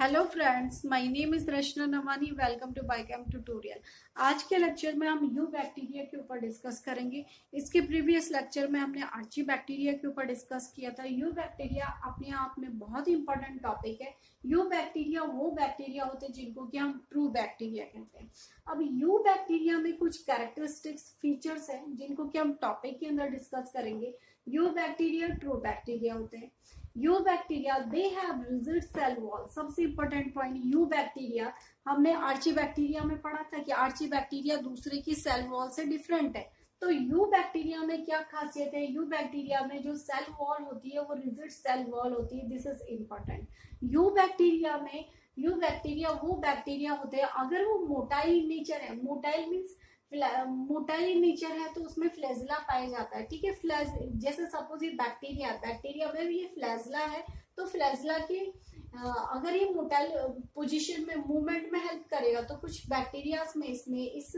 Hello friends, my name is Rachna Navani. Welcome to biochem tutorial. आज के lecture में हम यू बैक्टीरिया के ऊपर डिस्कस करेंगे। इसके प्रीवियस लेक्चर में हमने आर्ची बैक्टीरिया के ऊपर डिस्कस किया था। यू बैक्टीरिया अपने आप में बहुत ही इंपॉर्टेंट टॉपिक है। यू बैक्टीरिया वो बैक्टीरिया होते हैं जिनको कि हम ट्रू बैक्टीरिया कहते हैं। अब यू बैक्टीरिया में कुछ कैरेक्टरिस्टिक्स फीचर्स हैं जिनको कि हम टॉपिक के अंदर डिस्कस करेंगे। यू बैक्टीरिया ट्रू बैक्टीरिया होते हैं। Eubacteria they have rigid cell wall. सबसे इंपॉर्टेंट पॉइंट, यू बैक्टीरिया हमने आर्ची बैक्टीरिया में पढ़ा था कि आर्ची बैक्टीरिया दूसरे की सेल वॉल से डिफरेंट है। तो यू बैक्टीरिया में क्या खासियत है? यू बैक्टीरिया में जो सेल वॉल होती है वो रिजिड सेल वॉल होती है। This is important. You bacteria में यू बैक्टीरिया वो बैक्टीरिया होते हैं अगर वो मोटाइल नेचर है। मोटाइल मीन्स मोटाइल नेचर है तो उसमें फ्लैजिला पाया जाता है। ठीक है, जैसे सपोज ये बैक्टीरिया में भी ये फ्लैजिला है तो फ्लैजिला की अगर ये मोटाइल पोजीशन में मूवमेंट में हेल्प करेगा तो कुछ बैक्टीरिया में इसमें इस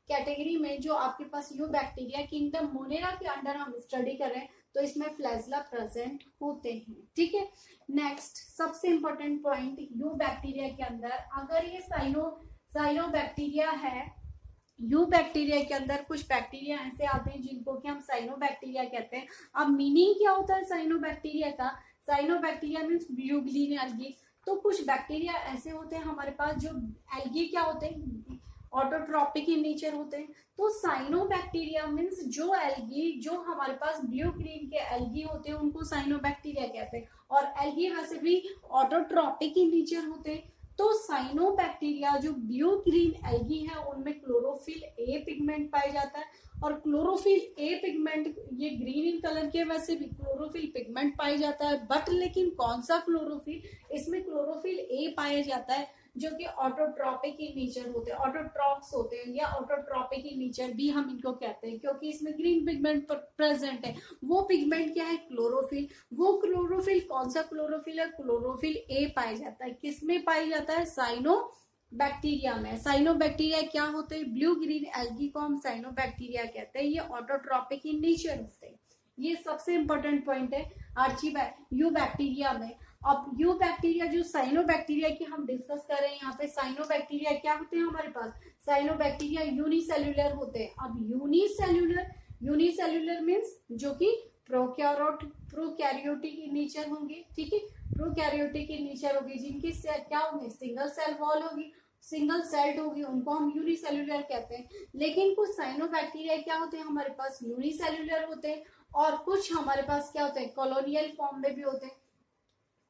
कैटेगरी में जो आपके पास यू बैक्टीरिया किंगडम मोनेरा के अंडर हम स्टडी कर रहे हैं तो इसमें फ्लैजिला प्रेजेंट होते हैं। ठीक है, नेक्स्ट सबसे इंपॉर्टेंट पॉइंट, यू बैक्टीरिया के अंदर अगर ये साइनो बैक्टीरिया है, यू बैक्टीरिया के अंदर कुछ बैक्टीरिया ऐसे आते हैं जिनको कि हम साइनो बैक्टीरिया कहते हैं। अब मीनिंग क्या होता है साइनो बैक्टीरिया का? Cyanobacteria means blue green algae. तो कुछ बैक्टीरिया ऐसे होते हैं हमारे पास जो एल्गी क्या होते हैं, ऑटोट्रॉपिक इन नेचर होते हैं। तो साइनो बैक्टीरिया मीन्स जो एल्गी जो हमारे पास ब्लू ग्रीन के एल्गी होते हैं उनको साइनो बैक्टीरिया कहते हैं। और एल्गी वैसे भी ऑटोट्रॉपिक इन नेचर होते हैं। तो साइनोबैक्टीरिया जो ब्लू ग्रीन एल्गी है उनमें क्लोरोफिल ए पिगमेंट पाया जाता है। और क्लोरोफिल ए पिगमेंट ये ग्रीन इन कलर के वैसे भी क्लोरोफिल पिगमेंट पाया जाता है। बट लेकिन कौन सा क्लोरोफिल? इसमें क्लोरोफिल ए पाया जाता है जो कि ऑटोट्रॉपिक इन नेचर होते हैं, ऑटोट्रॉप्स होते हैं या ऑटोट्रॉपिक इन नेचर भी हम इनको कहते हैं क्योंकि इसमें ग्रीन पिगमेंट प्रेजेंट है। वो पिगमेंट क्या है? क्लोरोफिल। वो क्लोरोफिल कौन सा क्लोरोफिल है? क्लोरोफिल ए पाया जाता है। किसमें पाया जाता है? साइनो बैक्टीरिया में। साइनो बैक्टीरिया क्या होते हैं? ब्लू ग्रीन एल्गी को हम साइनो बैक्टीरिया कहते हैं। ये ऑटोट्रॉपिक इन नेचर होते हैं। ये सबसे इंपॉर्टेंट पॉइंट है यू बैक्टीरिया में। अब यू बैक्टीरिया जो साइनो बैक्टीरिया की हम डिस्कस कर रहे हैं, यहाँ पे साइनो बैक्टीरिया क्या होते हैं हमारे पास? साइनो बैक्टीरिया यूनिसेल्युलर होते हैं। अब यूनिसेल्युलर मीन्स जो कि प्रोकैरियोटिक इन नेचर होंगे। ठीक है, प्रोकैरियोटिक इन नेचर होगी जिनकी क्या होंगे? सिंगल सेल वॉल होगी, सिंगल सेल्ड होगी, उनको हम यूनिसेल्युलर कहते हैं। लेकिन कुछ साइनो बैक्टीरिया क्या होते हैं हमारे पास? यूनिसेल्युलर होते हैं। और कुछ हमारे पास क्या होते हैं? कॉलोनियल फॉर्म में भी होते हैं।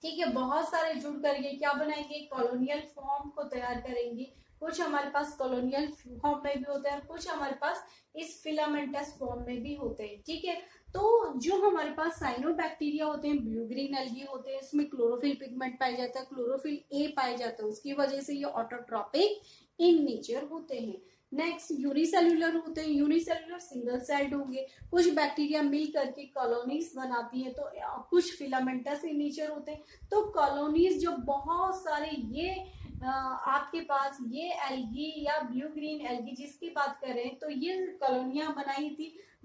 ठीक है, बहुत सारे जुड़ कर ये क्या बनाएंगे? कॉलोनियल फॉर्म को तैयार करेंगे। कुछ हमारे पास कॉलोनियल फॉर्म में भी होते हैं, कुछ हमारे पास इस फिलामेंटस फॉर्म में भी होते हैं। ठीक है, तो जो हमारे पास साइनो बैक्टीरिया होते हैं, ब्लू ग्रीन एल्गी होते हैं, इसमें क्लोरोफिल पिगमेंट पाया जाता है, क्लोरोफिल ए पाया जाता है, उसकी वजह से ये ऑटोट्रॉपिक इन नेचर होते हैं। नेक्स्ट यूनिसेल्युलर होते हैं। यूनिसेल्युलर सिंगल सेल्ड होंगे। कुछ बैक्टीरिया मिल करके कॉलोनीज बनाती है तो कुछ फिलामेंटस इन नेचर होते हैं। तो कॉलोनीज जो बहुत सारे ये आपके पास ये एल्गी या ब्लू ग्रीन एल्गी जिसकी बात करें तो ये कॉलोनियां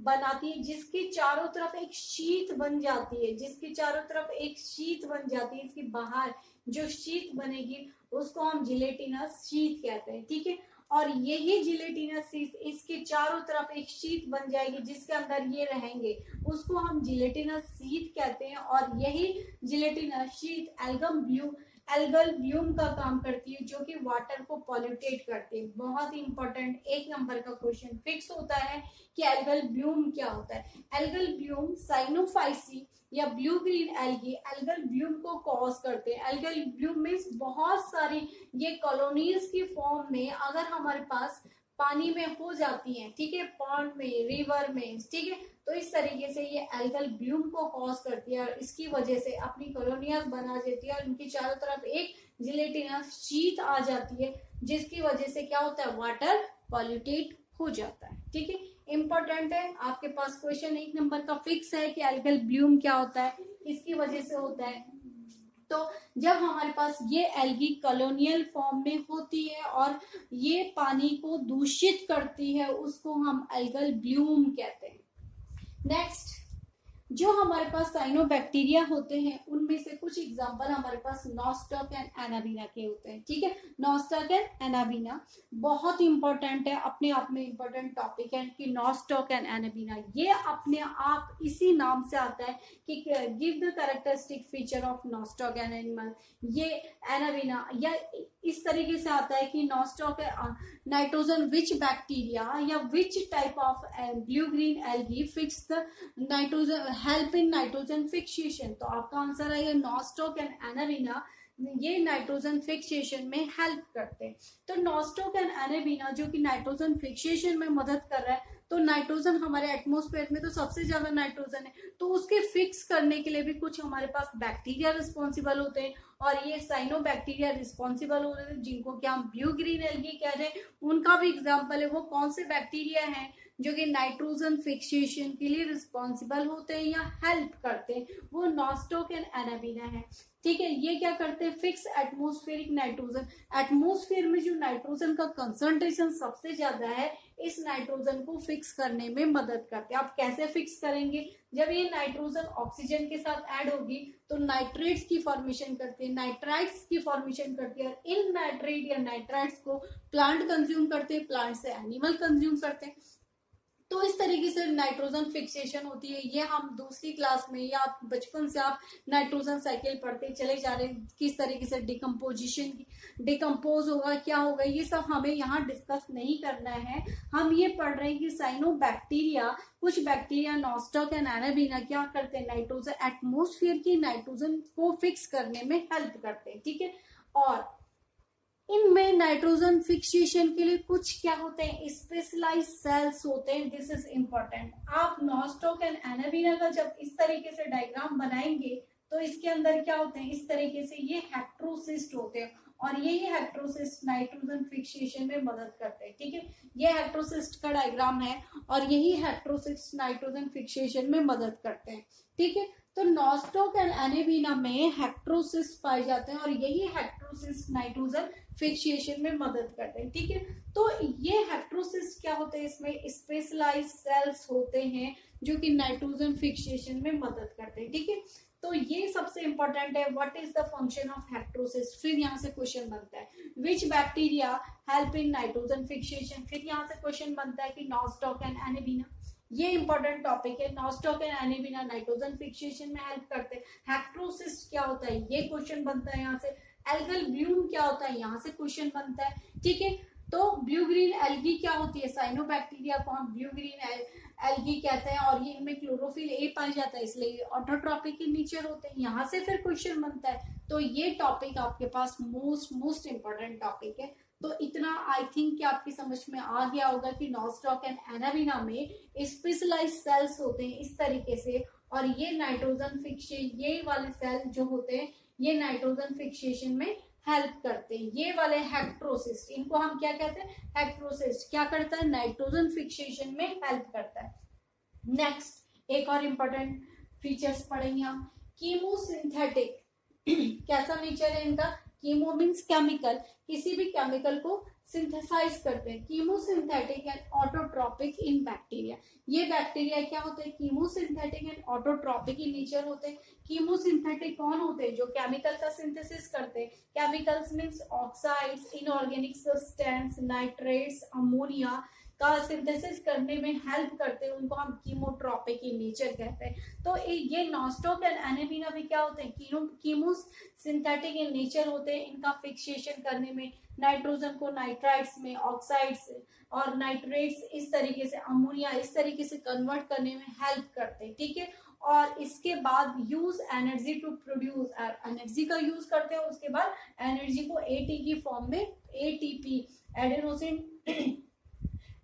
बनाती है जिसके चारों तरफ एक शीट बन जाती है, जिसके चारों तरफ एक शीट बन जाती है। इसकी बाहर जो शीट बनेगी उसको हम जिलेटिनस शीट कहते हैं। ठीक है, और यही जिलेटिनस शीट इसके चारों तरफ एक शीट बन जाएगी जिसके अंदर ये रहेंगे, उसको हम जिलेटिनस शीट कहते हैं। और यही जिलेटिनस शीट एल्गल ब्लूम का काम करती है जो कि वाटर को पॉल्यूटेट करती है। बहुत ही इंपॉर्टेंट एक नंबर का क्वेश्चन फिक्स होता है कि एल्गल ब्लूम क्या होता है। एल्गल ब्लूम साइनोफाइसी या blue green algae algal Bloom को कॉज करते हैं। एल्गल ब्लूम मीन्स बहुत सारी ये कॉलोनीज की फॉर्म में अगर हमारे पास पानी में हो जाती हैं, ठीक है, पॉन्ड में, रिवर में, ठीक है, तो इस तरीके से ये एल्गल ब्लूम को कॉज करती है और इसकी वजह से अपनी कॉलोनियाज बना देती है और उनकी चारों तरफ एक जिलेटिनस शीट आ जाती है जिसकी वजह से क्या होता है? वाटर पॉल्यूटेट हो जाता है। ठीक है, इंपॉर्टेंट है, आपके पास क्वेश्चन एक नंबर का फिक्स है कि एल्गल ब्लूम क्या होता है, किसकी वजह से होता है। तो जब हमारे पास ये एल्गी कॉलोनियल फॉर्म में होती है और ये पानी को दूषित करती है उसको हम एल्गल ब्लूम कहते हैं। नेक्स्ट जो हमारे पास साइनोबैक्टीरिया होते हैं उनमें से कुछ एग्जांपल हमारे पास नॉस्टॉक एंड एनाबीना के होते हैं। ठीक है, नॉस्टॉक एंड एनाबीना बहुत इंपॉर्टेंट है, अपने आप में इंपॉर्टेंट टॉपिक है कि नॉस्टॉक एंड एनाबीना ये अपने आप इसी नाम से आता है कि give the characteristic feature of nostoc and animal. ये एनाबीना या इस तरीके से आता है कि नॉस्टॉक नाइट्रोजन विच बैक्टीरिया या which type of blue green algae fix the nitrogen help in nitrogen fixation. तो आपका आंसर आएगा नॉस्टॉक एंड एनाबीना, ये नाइट्रोजन फिक्सेशन में हेल्प करते हैं। तो नॉस्टॉक एंड एनाबीना जो कि नाइट्रोजन फिक्सेशन में मदद कर रहा है, तो नाइट्रोजन हमारे एटमॉस्फेयर में तो सबसे ज्यादा नाइट्रोजन है, तो उसके फिक्स करने के लिए भी कुछ हमारे पास बैक्टीरिया रिस्पॉन्सिबल होते हैं, और ये साइनोबैक्टीरिया रिस्पॉन्सिबल होते हैं जिनको कि हम ब्लू ग्रीन एल्गी कह रहे हैं। उनका भी एग्जाम्पल है, वो कौन से बैक्टीरिया हैं जो कि नाइट्रोजन फिक्सेशन के लिए रिस्पॉन्सिबल होते हैं या हेल्प करते हैं, वो नॉस्टॉक एंड एनाबीना है। ठीक है, ये क्या करते हैं, फिक्स एटमॉस्फेरिक नाइट्रोजन, एटमॉस्फेयर में जो नाइट्रोजन का कंसंट्रेशन सबसे ज्यादा है, इस नाइट्रोजन को फिक्स करने में मदद करते हैं। आप कैसे फिक्स करेंगे, जब ये नाइट्रोजन ऑक्सीजन के साथ ऐड होगी तो नाइट्रेट्स की फॉर्मेशन करती है, नाइट्राइट्स की फॉर्मेशन करती है, और इन नाइट्रेट या नाइट्राइट्स को प्लांट कंज्यूम करते हैं, प्लांट से एनिमल कंज्यूम करते हैं। तो इस तरीके से नाइट्रोजन फिक्सेशन होती है। ये हम दूसरी क्लास में या बचपन से आप नाइट्रोजन साइकिल पढ़ते चले जा रहे हैं, किस तरीके से डिकम्पोज होगा, क्या होगा, ये सब हमें यहाँ डिस्कस नहीं करना है। हम ये पढ़ रहे हैं कि साइनोबैक्टीरिया, कुछ बैक्टीरिया नॉस्टॉक एंड एनाबीना क्या करते हैं, नाइट्रोजन एटमोस्फियर की नाइट्रोजन को फिक्स करने में हेल्प करते हैं। ठीक है, और इनमें नाइट्रोजन फिक्सेशन के लिए कुछ क्या होते हैं, स्पेशलाइज्ड सेल्स होते हैं। This is important. आप नॉस्टॉक एंड एनाबीना का जब इस तरीके से डायग्राम बनाएंगे तो इसके अंदर क्या होते हैं, इस तरीके से ये हेट्रोसिस्ट होते हैं, और यही हेट्रोसिस्ट नाइट्रोजन फिक्सेशन में मदद करते हैं। ठीक है, ये हेट्रोसिस्ट का डायग्राम है और यही हेट्रोसिस्ट नाइट्रोजन फिक्सेशन में मदद करते हैं। ठीक है, तो नॉस्टॉक एंड एनाबीना में हेट्रोसिस्ट पाए जाते हैं और यही हेट्रोसिस्ट नाइट्रोजन फिक्सेशन में मदद करते हैं। ठीक है, तो ये हेट्रोसिस्ट क्या होते हैं, इसमें स्पेशलाइज्ड सेल्स होते हैं जो कि नाइट्रोजन फिक्सेशन में मदद करते हैं। ठीक है, तो ये सबसे इंपॉर्टेंट है, what is the function of heterocyst. फिर यहाँ से क्वेश्चन बनता है विच bacteria help in nitrogen fixation. फिर यहाँ से क्वेश्चन बनता है कि नॉस्टॉक एंड एनाबीना, ये इंपॉर्टेंट टॉपिक है। Nostoc and anabaena nitrogen fixation में हेल्प करते हैं। हेट्रोसिस्ट क्या होता है, ये क्वेश्चन बनता है यहाँ से। एल्गल ब्लूम क्या होता है, यहाँ से क्वेश्चन बनता है। ठीक है, तो ब्लू ग्रीन एल्गी क्या होती है, साइनोबैक्टीरिया को हम ब्लू ग्रीन एल्गी कहते हैं, और ये इनमें क्लोरोफिल ए पाया जाता है, इसलिए ऑटोट्रॉपिक इन नेचर होते हैं। यहाँ से फिर क्वेश्चन बनता है, तो ये टॉपिक आपके पास मोस्ट इंपॉर्टेंट टॉपिक है। तो इतना आई थिंक कि आपकी समझ में आ गया होगा कि नॉस्टॉक एंड एनाबीना में स्पेशलाइज्ड सेल्स होते हैं इस तरीके से, और ये नाइट्रोजन फिक्सेशन, ये वाले सेल जो होते हैं ये नाइट्रोजन फिक्सेशन में हेल्प करते हैं। ये वाले हेट्रोसिस्ट, इनको हम क्या कहते हैं, हेट्रोसिस्ट क्या करता है, नाइट्रोजन फिक्सेशन में हेल्प करता है। नेक्स्ट एक और इम्पोर्टेंट फीचर्स पढ़ेंगे हम, कीमोसिंथेटिक। कैसा नेचर है इनका, कीमो मीन्स केमिकल, किसी भी केमिकल को सिंथेसाइज करते हैं। Chemosynthetic and autotrophic in bacteria, ये बैक्टीरिया क्या होते हैं, chemosynthetic and autotrophic in nature होते हैं। कीमोसिंथेटिक कौन होते हैं, जो केमिकल का सिंथेसिस करते हैं। Chemicals means oxides, inorganic substance, nitrates, ammonia का सिंथेसिस करने में हेल्प करते हैं, उनको हम कीमोट्रॉपिक इन नेचर कहते हैं। तो ये नॉस्टॉक एंड एनाबीना भी क्या होते हैं, कीमोसिंथेटिक इन नेचर होते हैं। इनका फिक्सेशन करने में नाइट्रोजन को नाइट्राइट्स में, ऑक्साइड्स और नाइट्रेट्स इस तरीके से, अमोनिया इस तरीके से कन्वर्ट करने में हेल्प करते हैं। ठीक है, और इसके बाद use energy to produce, energy का यूज करते हैं, उसके बाद एनर्जी को एटी की फॉर्म में, एटीपी एडेनोसिन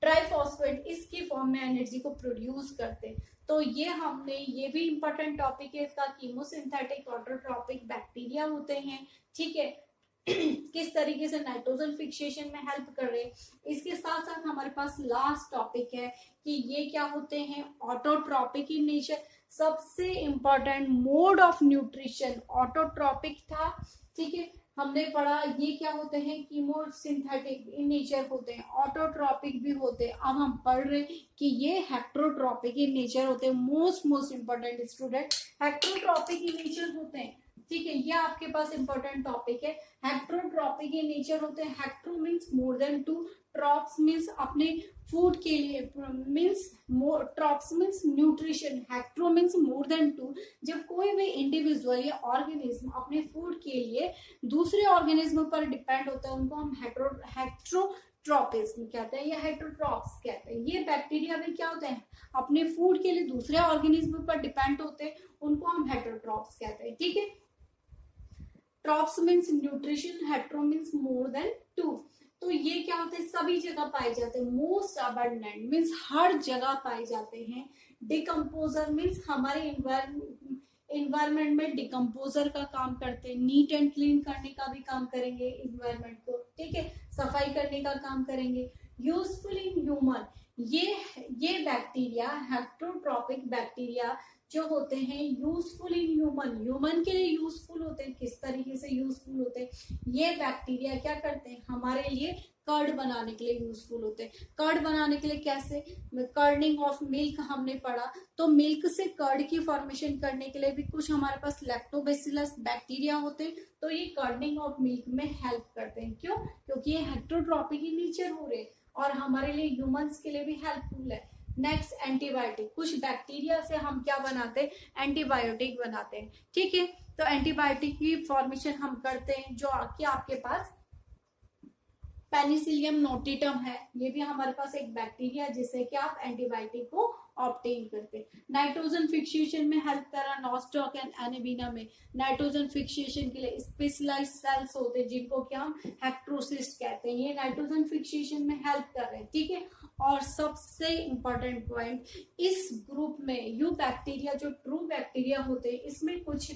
ट्राइफॉस्फेट इसकी फॉर्म में एनर्जी को प्रोड्यूस करते हैं। तो ये हमने, ये भी इंपॉर्टेंट टॉपिक है इसका, कीमोसिंथेटिक ऑटोट्रॉपिक बैक्टीरिया होते हैं। ठीक है, किस तरीके से नाइट्रोजन फिक्सेशन में हेल्प कर रहे हैं। इसके साथ साथ हमारे पास लास्ट टॉपिक है कि ये क्या होते हैं, ऑटोट्रॉपिक इन नेचर। सबसे important mode of nutrition autotrophic था। ठीक है, हमने पढ़ा ये क्या होते हैं, कीमोसिंथेटिक इन नेचर होते हैं, ऑटोट्रॉपिक भी होते हैं। अब हम पढ़ रहे हैं कि ये हेक्टरोट्रॉपिक इन नेचर होते हैं। Most important student, heterotrophic in nature होते हैं। ठीक है, ये आपके पास इंपॉर्टेंट टॉपिक है। हेक्टरोट्रॉपिक इन नेचर होते हैं। Hetero means more than two, trophs means अपने फूड के लिए, means trophs means nutrition, hetero means more than two. जब कोई भी इंडिविजुअल या ऑर्गेनिज्म अपने फूड के लिए दूसरे ऑर्गेनिज्म पर डिपेंड होता है, उनको हम हेक्टरोट्रॉपिज्म कहते हैं या हेटरोट्रॉप्स कहते हैं। ये बैक्टीरिया भी क्या होते हैं, अपने फूड के लिए दूसरे ऑर्गेनिज्म पर डिपेंड होते हैं, उनको हम हेटरोट्रॉप्स कहते हैं। ठीक है, trophs means nutrition, hetero means more than two. तो ये क्या होते हैं, सभी जगह पाए जाते हैं। मोस्ट अबंडेंट मीन्स हर जगह पाए जाते हैं। डिकम्पोजर मीन्स हमारे इन्वायरमेंट में डिकम्पोजर का काम करते हैं। नीट एंड क्लीन करने का भी काम करेंगे इन्वायरमेंट को, ठीक है, सफाई करने का काम करेंगे। यूजफुल इन ह्यूमन, ये बैक्टीरिया, हेक्टरोट्रॉपिक बैक्टीरिया जो होते हैं यूजफुल इन ह्यूमन के लिए यूजफुल होते हैं। किस तरीके से यूजफुल होते हैं, ये बैक्टीरिया क्या करते हैं, हमारे लिए कर्ड बनाने के लिए यूजफुल होते हैं। कर्ड बनाने के लिए कैसे, कर्डिंग ऑफ मिल्क हमने पढ़ा, तो मिल्क से कर्ड की फॉर्मेशन करने के लिए भी कुछ हमारे पास लैक्टोबैसिलस बैक्टीरिया होते हैं, तो ये कर्डिंग ऑफ मिल्क में हेल्प करते हैं। क्यों, क्योंकि ये हेक्टरोट्रॉपिक इन नेचर हो रहे हैं और हमारे लिए ह्यूमंस के लिए भी हेल्पफुल है। नेक्स्ट, एंटीबायोटिक, कुछ बैक्टीरिया से हम क्या बनाते हैं, एंटीबायोटिक बनाते हैं। ठीक है, तो एंटीबायोटिक की फॉर्मेशन हम करते हैं, जो कि आपके पास पेनिसिलियम नोटिटम है, ये भी हमारे पास एक बैक्टीरिया जिससे कि आप एंटीबायोटिक को ऑब्टेन करते हैं। नाइट्रोजन फिक्सेशन में हेल्प कर रहा, नॉस्टॉक एंड एनेबिना में नाइट्रोजन फिक्सेशन के लिए स्पेशलाइज्ड सेल्स होते हैं जिनको क्या हम हेक्ट्रोसिस्ट कहते हैं, ये नाइट्रोजन फिक्सेशन में हेल्प कर रहे हैं। ठीक है, और सबसे इंपॉर्टेंट पॉइंट, इस ग्रुप में यू बैक्टीरिया जो ट्रू बैक्टीरिया होते हैं, इसमें कुछ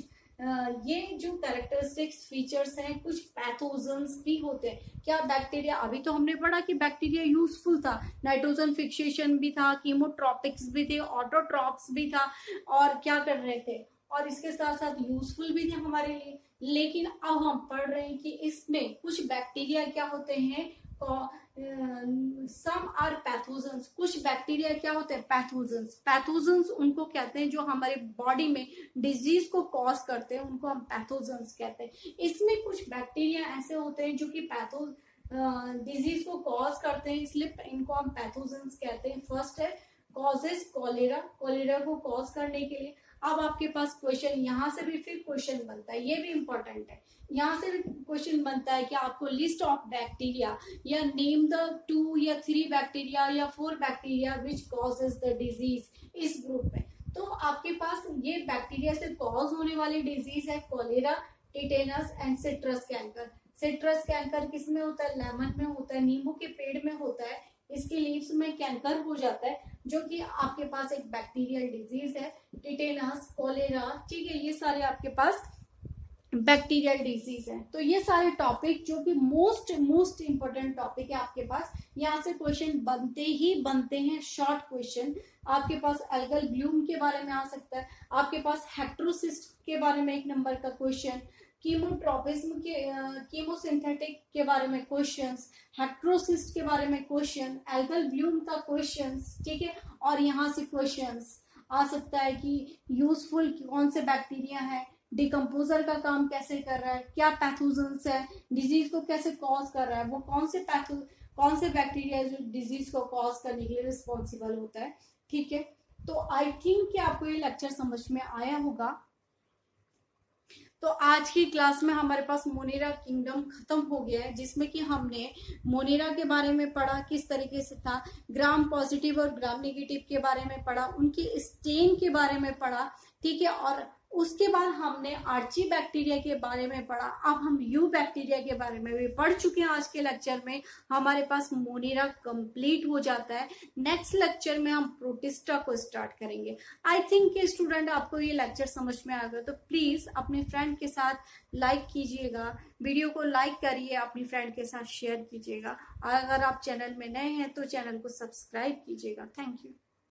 ये जो कैरेक्टरिस्टिक्स फीचर्स हैं, कुछ पैथोजन्स भी होते हैं। क्या बैक्टीरिया, अभी तो हमने पढ़ा कि बैक्टीरिया यूजफुल था, नाइट्रोजन फिक्सेशन भी था, कीमोट्रॉपिक्स भी थे, ऑटोट्रॉप्स भी था, और क्या कर रहे थे, और इसके साथ साथ यूजफुल भी थे हमारे लिए। लेकिन अब हम पढ़ रहे हैं कि इसमें कुछ बैक्टीरिया क्या होते हैं, सम आर पैथोजन्स, कुछ बैक्टीरिया क्या होते हैं, पैथोजन्स उनको कहते हैं जो हमारे बॉडी में डिजीज को कॉज करते हैं, उनको हम पैथोजन्स कहते हैं। इसमें कुछ बैक्टीरिया ऐसे होते हैं जो कि डिजीज को कॉज करते हैं, इसलिए इनको हम पैथोजन्स कहते हैं। फर्स्ट है कॉजेस, कोलेरा को कॉज करने के लिए। अब आपके पास क्वेश्चन, यहाँ से भी फिर क्वेश्चन बनता है, ये भी इंपॉर्टेंट है, यहाँ से भी क्वेश्चन बनता है कि आपको लिस्ट ऑफ बैक्टीरिया या नेम द 2 या 3 बैक्टीरिया या 4 bacteria which causes the disease इस ग्रुप में। तो आपके पास ये बैक्टीरिया से कॉज होने वाली डिजीज है cholera, tetanus and citrus canker. Citrus canker किस में होता है, लेमन में होता है, नींबू के पेड़ में होता है, इसकी लीव्स में कैंकर हो जाता है, जो कि आपके पास एक बैक्टीरियल डिजीज है। टिटेनस, कोलेरा, ठीक है, ये सारे आपके पास बैक्टीरियल डिजीज है। तो ये सारे टॉपिक जो कि मोस्ट इंपोर्टेंट टॉपिक है आपके पास, यहाँ से क्वेश्चन बनते हैं, शॉर्ट क्वेश्चन। आपके पास एल्गल ब्लूम के बारे में आ सकता है, आपके पास हेक्ट्रोसिस्ट के बारे में 1 नंबर का क्वेश्चन, कीमोट्रॉपिज्म के कीमोसिंथेटिक के बारे में क्वेश्चंस, हेक्ट्रोसिस्ट के बारे में क्वेश्चन, एल्गल ब्लूम का क्वेश्चंस, ठीक है, और यहाँ से क्वेश्चंस आ सकता है कि यूजफुल कौन से बैक्टीरिया है, डिकम्पोजर का काम कैसे कर रहा है, क्या पैथोजन्स है, डिजीज को कैसे कॉज कर रहा है, वो कौन से बैक्टीरिया जो डिजीज को कॉज करने के लिए रिस्पॉन्सिबल होता है। ठीक है, तो आई थिंक कि आपको ये लेक्चर समझ में आया होगा। तो आज की क्लास में हमारे पास मोनेरा किंगडम खत्म हो गया है, जिसमें कि हमने मोनेरा के बारे में पढ़ा, किस तरीके से था, ग्राम पॉजिटिव और ग्राम नेगेटिव के बारे में पढ़ा, उनकी स्टेन के बारे में पढ़ा, ठीक है, और उसके बाद हमने आर्ची बैक्टीरिया के बारे में पढ़ा। अब हम यू बैक्टीरिया के बारे में भी पढ़ चुके हैं। आज के लेक्चर में हमारे पास मोनेरा कंप्लीट हो जाता है। नेक्स्ट लेक्चर में हम प्रोटिस्टा को स्टार्ट करेंगे। आई थिंक कि स्टूडेंट आपको ये लेक्चर समझ में आ गया, तो प्लीज अपने फ्रेंड के साथ लाइक कीजिएगा, वीडियो को लाइक करिए, अपनी फ्रेंड के साथ शेयर कीजिएगा। अगर आप चैनल में नए हैं तो चैनल को सब्सक्राइब कीजिएगा। Thank you.